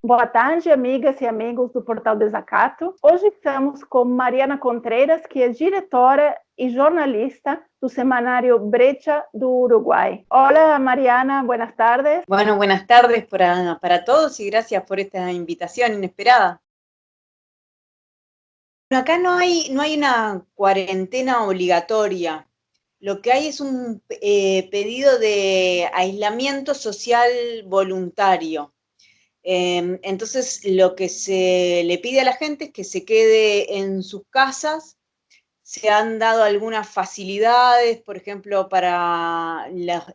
Boa tarde, amigas e amigos do Portal Desacato. Hoje estamos com Mariana Contreras, que é diretora e jornalista do semanário Brecha do Uruguai. Hola, Mariana, buenas tardes. Bueno, buenas tardes para todos y gracias por esta invitación inesperada. Bueno, acá no hay una cuarentena obligatoria. Lo que hay es un pedido de aislamiento social voluntario. Entonces, lo que se le pide a la gente es que se quede en sus casas. Se han dado algunas facilidades, por ejemplo, para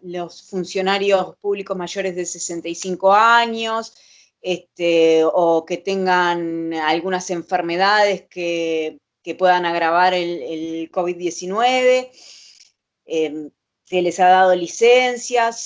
los funcionarios públicos mayores de 65 años, o que tengan algunas enfermedades que puedan agravar el COVID-19. Se les ha dado licencias,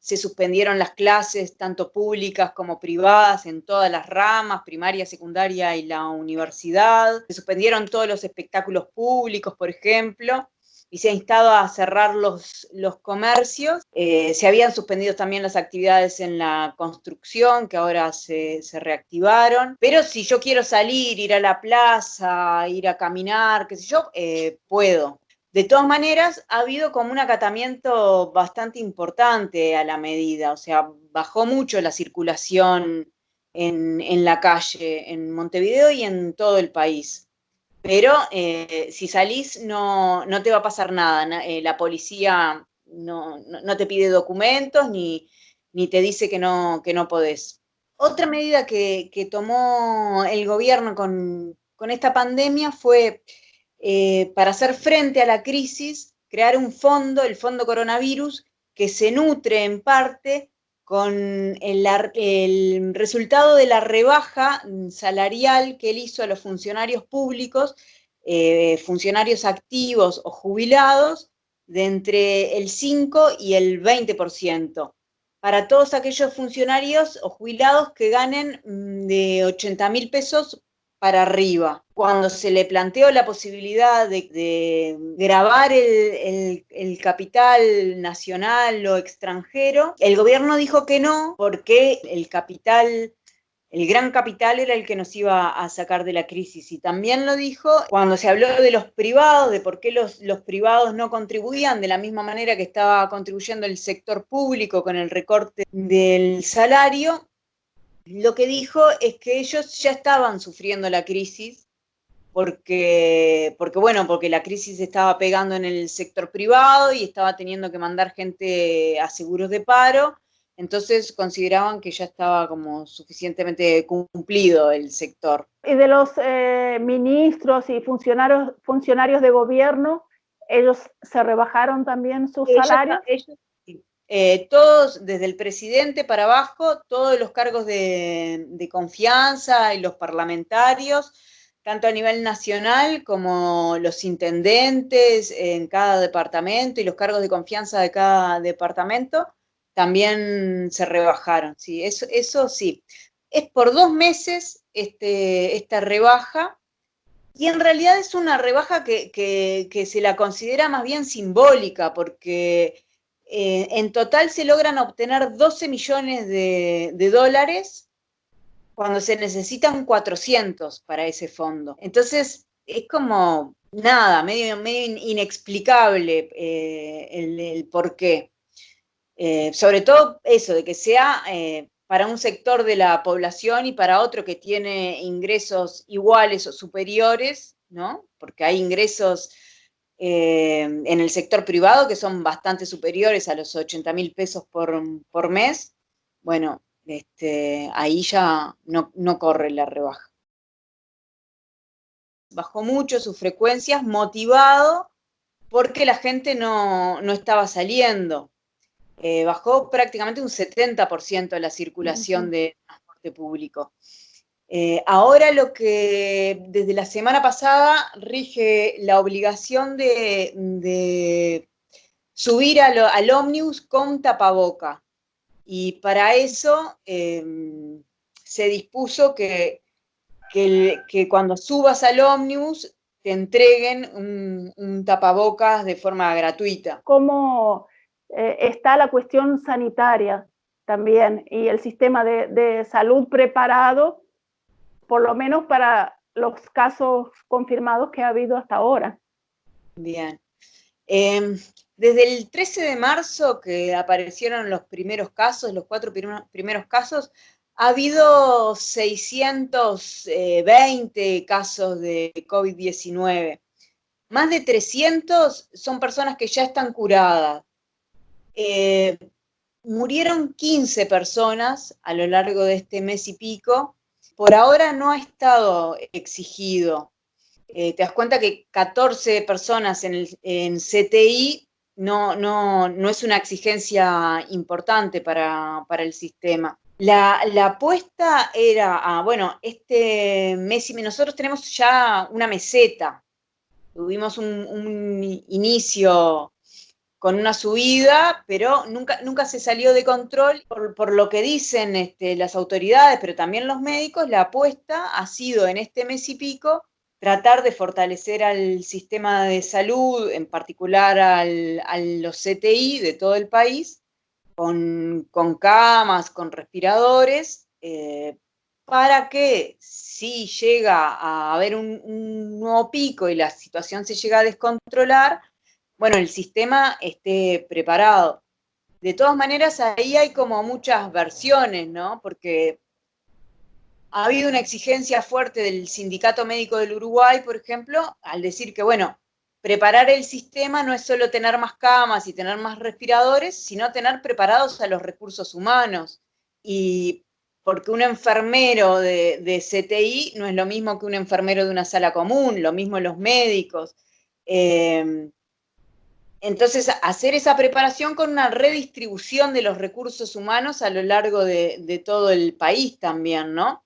se suspendieron las clases, tanto públicas como privadas, en todas las ramas, primaria, secundaria y la universidad. Se suspendieron todos los espectáculos públicos, por ejemplo, y se ha instado a cerrar los comercios. Se habían suspendido también las actividades en la construcción, que ahora se reactivaron. Pero si yo quiero salir, ir a la plaza, ir a caminar, qué sé yo, puedo. De todas maneras, ha habido como un acatamiento bastante importante a la medida, o sea, bajó mucho la circulación en la calle, en Montevideo y en todo el país. Pero si salís no te va a pasar nada, la policía no te pide documentos ni te dice que no podés. Otra medida que tomó el gobierno con esta pandemia fue, para hacer frente a la crisis, crear un fondo, el Fondo Coronavirus, que se nutre en parte con el resultado de la rebaja salarial que él hizo a los funcionarios públicos, funcionarios activos o jubilados, de entre el 5 y el 20%, para todos aquellos funcionarios o jubilados que ganen de 80.000 pesos para arriba. Cuando se le planteó la posibilidad de gravar el capital nacional o extranjero, el gobierno dijo que no, porque el gran capital era el que nos iba a sacar de la crisis. Y también lo dijo cuando se habló de los privados, de por qué los privados no contribuían de la misma manera que estaba contribuyendo el sector público con el recorte del salario. Lo que dijo es que ellos ya estaban sufriendo la crisis porque la crisis estaba pegando en el sector privado y estaba teniendo que mandar gente a seguros de paro. Entonces consideraban que ya estaba como suficientemente cumplido el sector. Y de los ministros y funcionarios de gobierno, ¿ellos se rebajaron también sus salarios? Ellos sí. Todos, desde el presidente para abajo, todos los cargos de confianza y los parlamentarios, tanto a nivel nacional como los intendentes en cada departamento y los cargos de confianza de cada departamento, también se rebajaron. Sí, eso sí. Es por 2 meses esta rebaja. Y en realidad es una rebaja que se la considera más bien simbólica, porque en total se logran obtener 12 millones de dólares cuando se necesitan 400 para ese fondo. Entonces es como nada, medio inexplicable el porqué. Sobre todo eso, de que sea para un sector de la población y para otro que tiene ingresos iguales o superiores, ¿no? Porque hay ingresos en el sector privado que son bastante superiores a los 80.000 pesos por mes. Bueno, ahí ya no corre la rebaja. Bajó mucho sus frecuencias, motivado porque la gente no estaba saliendo. Bajó prácticamente un 70% la circulación de transporte público. Ahora lo que desde la semana pasada rige la obligación de subir al ómnibus con tapaboca. Y para eso se dispuso que cuando subas al ómnibus te entreguen un tapabocas de forma gratuita. ¿Cómo está la cuestión sanitaria también, y el sistema de salud preparado, por lo menos para los casos confirmados que ha habido hasta ahora. Bien. Desde el 13 de marzo que aparecieron los primeros casos, los 4 primeros casos, ha habido 620 casos de COVID-19. Más de 300 son personas que ya están curadas. Murieron 15 personas a lo largo de este mes y pico. Por ahora no ha estado exigido. Te das cuenta que 14 personas en CTI no es una exigencia importante para el sistema. La apuesta era, bueno, este mes y nosotros tenemos ya una meseta. Tuvimos un inicio con una subida, pero nunca se salió de control. Por lo que dicen las autoridades, pero también los médicos, la apuesta ha sido en este mes y pico tratar de fortalecer al sistema de salud, en particular a los CTI de todo el país, con camas, con respiradores, para que si llega a haber un nuevo pico y la situación se llega a descontrolar, bueno, el sistema esté preparado. De todas maneras, ahí hay como muchas versiones, ¿no? Porque ha habido una exigencia fuerte del Sindicato Médico del Uruguay, por ejemplo, al decir que, bueno, preparar el sistema no es solo tener más camas y tener más respiradores, sino tener preparados a los recursos humanos. Y porque un enfermero de CTI no es lo mismo que un enfermero de una sala común, lo mismo los médicos. Entonces, hacer esa preparación con una redistribución de los recursos humanos a lo largo de todo el país también, ¿no?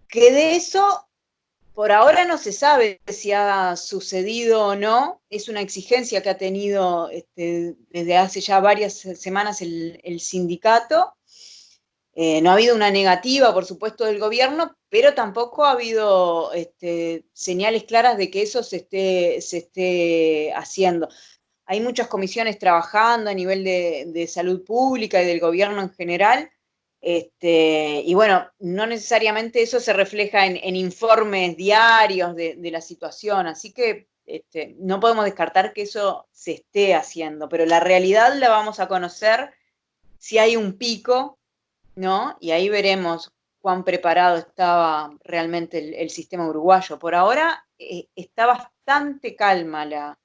Que de eso, por ahora no se sabe si ha sucedido o no, es una exigencia que ha tenido desde hace ya varias semanas el sindicato. No ha habido una negativa, por supuesto, del gobierno, pero tampoco ha habido señales claras de que eso se esté haciendo. Hay muchas comisiones trabajando a nivel de salud pública y del gobierno en general, y bueno, no necesariamente eso se refleja en informes diarios de la situación, así que no podemos descartar que eso se esté haciendo, pero la realidad la vamos a conocer si hay un pico, ¿no? Y ahí veremos cuán preparado estaba realmente el sistema uruguayo. Por ahora está bastante calma la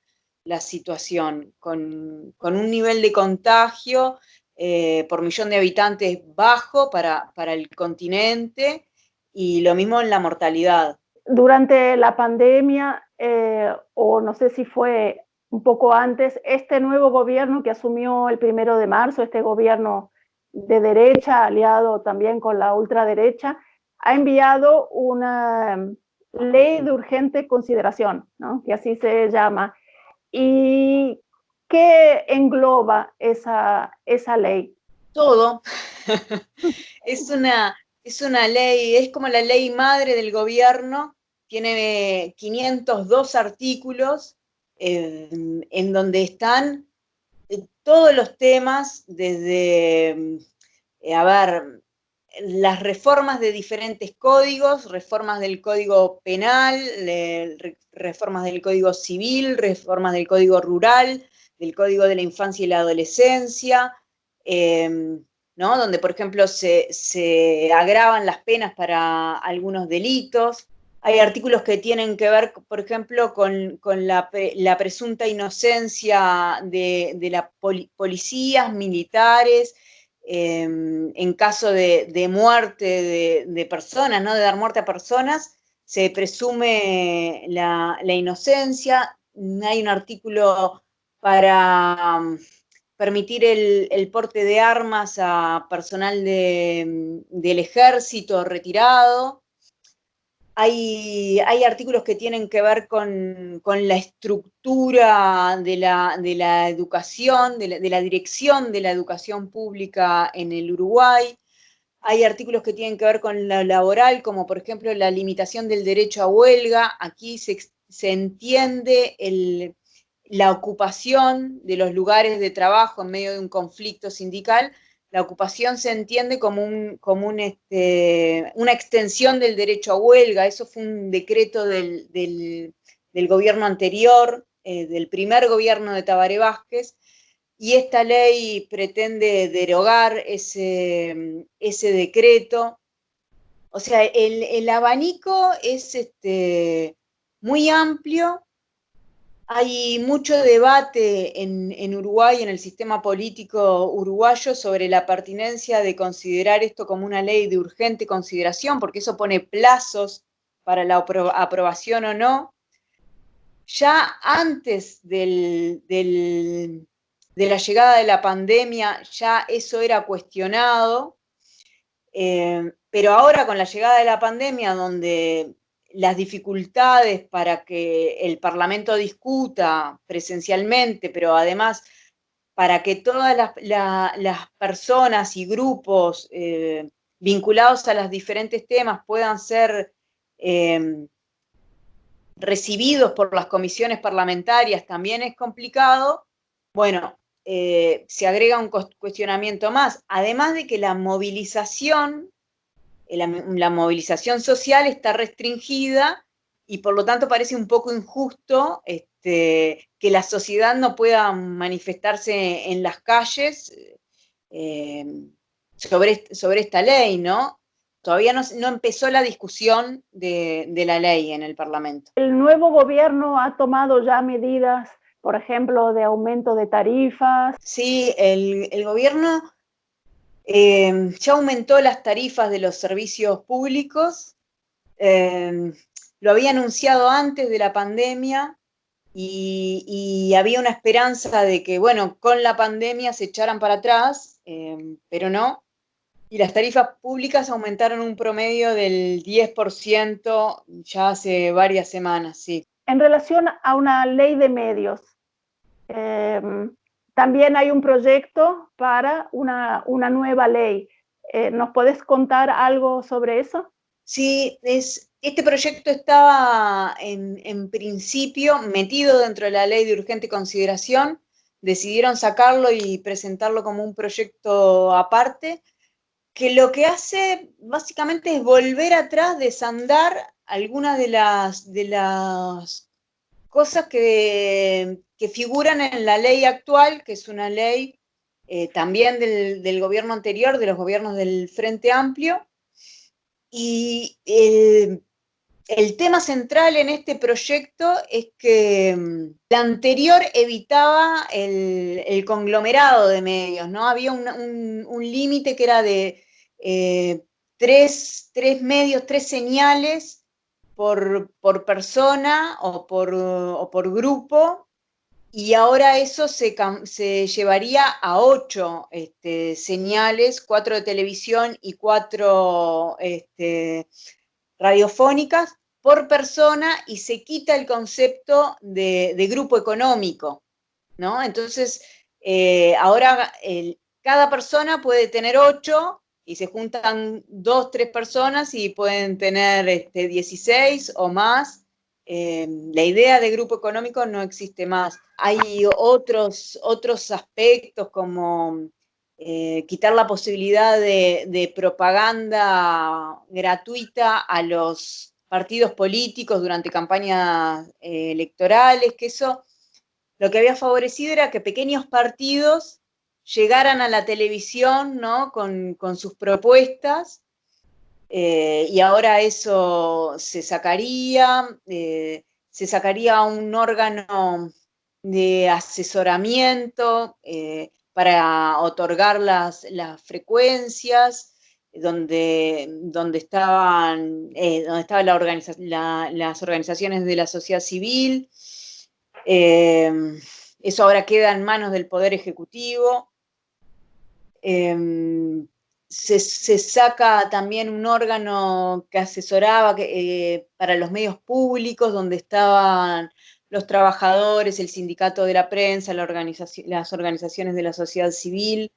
situación, con un nivel de contagio por millón de habitantes bajo para el continente, y lo mismo en la mortalidad. Durante la pandemia, o no sé si fue un poco antes, este nuevo gobierno que asumió el 1 de marzo, este gobierno de derecha, aliado también con la ultraderecha, ha enviado una ley de urgente consideración, ¿no? Que así se llama. ¿Y qué engloba esa ley? Todo. es una ley, es como la ley madre del gobierno, tiene 502 artículos en donde están todos los temas, desde, las reformas de diferentes códigos, reformas del Código Penal, reformas del Código Civil, reformas del Código Rural, del Código de la Infancia y la Adolescencia, ¿no? Donde, por ejemplo, se agravan las penas para algunos delitos. Hay artículos que tienen que ver, por ejemplo, con la presunta inocencia de las policías, militares, en caso de muerte de personas, ¿no? De dar muerte a personas, se presume la inocencia. Hay un artículo para permitir el porte de armas a personal del ejército retirado. Hay artículos que tienen que ver con la estructura de la educación, de la dirección de la educación pública en el Uruguay. Hay artículos que tienen que ver con lo laboral, como por ejemplo la limitación del derecho a huelga. Aquí se entiende la ocupación de los lugares de trabajo en medio de un conflicto sindical, la ocupación se entiende como una extensión del derecho a huelga. Eso fue un decreto del gobierno anterior, del primer gobierno de Tabaré Vázquez, y esta ley pretende derogar ese decreto. O sea, el abanico es muy amplio. Hay mucho debate en Uruguay, en el sistema político uruguayo, sobre la pertinencia de considerar esto como una ley de urgente consideración, porque eso pone plazos para la aprobación o no. Ya antes de la llegada de la pandemia, ya eso era cuestionado, pero ahora con la llegada de la pandemia, donde las dificultades para que el Parlamento discuta presencialmente, pero además para que todas las personas y grupos vinculados a los diferentes temas puedan ser recibidos por las comisiones parlamentarias, también es complicado. Bueno, se agrega un cuestionamiento más, además de que la movilización social está restringida y por lo tanto parece un poco injusto que la sociedad no pueda manifestarse en las calles sobre esta ley, ¿no? Todavía no empezó la discusión de la ley en el Parlamento. El nuevo gobierno ha tomado ya medidas, por ejemplo, de aumento de tarifas. Sí, el gobierno ya aumentó las tarifas de los servicios públicos. Lo había anunciado antes de la pandemia y había una esperanza de que, bueno, con la pandemia se echaran para atrás, pero no. Y las tarifas públicas aumentaron un promedio del 10% ya hace varias semanas, sí. En relación a una ley de medios, también hay un proyecto para una nueva ley. ¿Nos puedes contar algo sobre eso? Sí, este proyecto estaba en principio metido dentro de la ley de urgente consideración. Decidieron sacarlo y presentarlo como un proyecto aparte, que lo que hace básicamente es volver atrás, desandar algunas de las cosas que figuran en la ley actual, que es una ley también del gobierno anterior, de los gobiernos del Frente Amplio. Y el tema central en este proyecto es que el anterior evitaba el conglomerado de medios, ¿no? Había un límite que era de tres medios, tres señales por persona o por grupo, y ahora eso se llevaría a 8 señales, 4 de televisión y 4 radiofónicas por persona, y se quita el concepto de grupo económico, ¿no? Entonces, ahora cada persona puede tener 8 y se juntan 2, 3 personas y pueden tener 16 o más. La idea de grupo económico no existe más. Hay otros aspectos como quitar la posibilidad de propaganda gratuita a los partidos políticos durante campañas electorales, que eso lo que había favorecido era que pequeños partidos llegaran a la televisión, ¿no? con sus propuestas, y ahora eso se sacaría un órgano de asesoramiento para otorgar las frecuencias, donde estaban las organizaciones de la sociedad civil. Eso ahora queda en manos del Poder Ejecutivo. Se saca también un órgano que asesoraba para los medios públicos, donde estaban los trabajadores, el sindicato de la prensa, las organizaciones de la sociedad civil.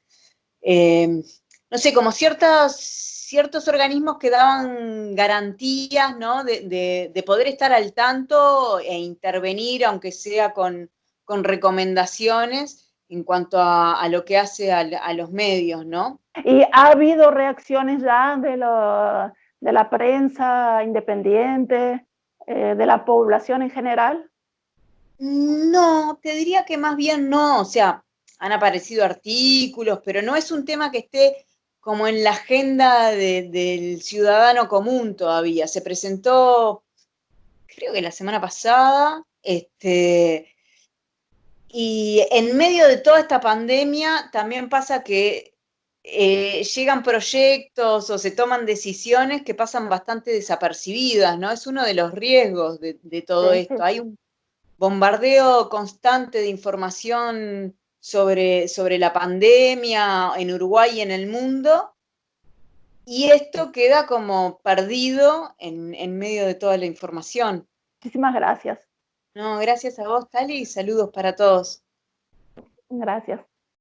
No sé, como ciertos organismos que daban garantías, ¿no? de poder estar al tanto e intervenir, aunque sea con recomendaciones, en cuanto a lo que hace a los medios, ¿no? ¿Y ha habido reacciones ya de la prensa independiente, de la población en general? No, te diría que más bien no, o sea, han aparecido artículos, pero no es un tema que esté como en la agenda del ciudadano común todavía. Se presentó, creo que la semana pasada, y en medio de toda esta pandemia también pasa que llegan proyectos o se toman decisiones que pasan bastante desapercibidas, ¿no? Es uno de los riesgos de todo Sí, sí. esto. Hay un bombardeo constante de información sobre la pandemia en Uruguay y en el mundo, y esto queda como perdido en medio de toda la información. Muchísimas gracias. No, gracias a vos, Tali, y saludos para todos. Gracias.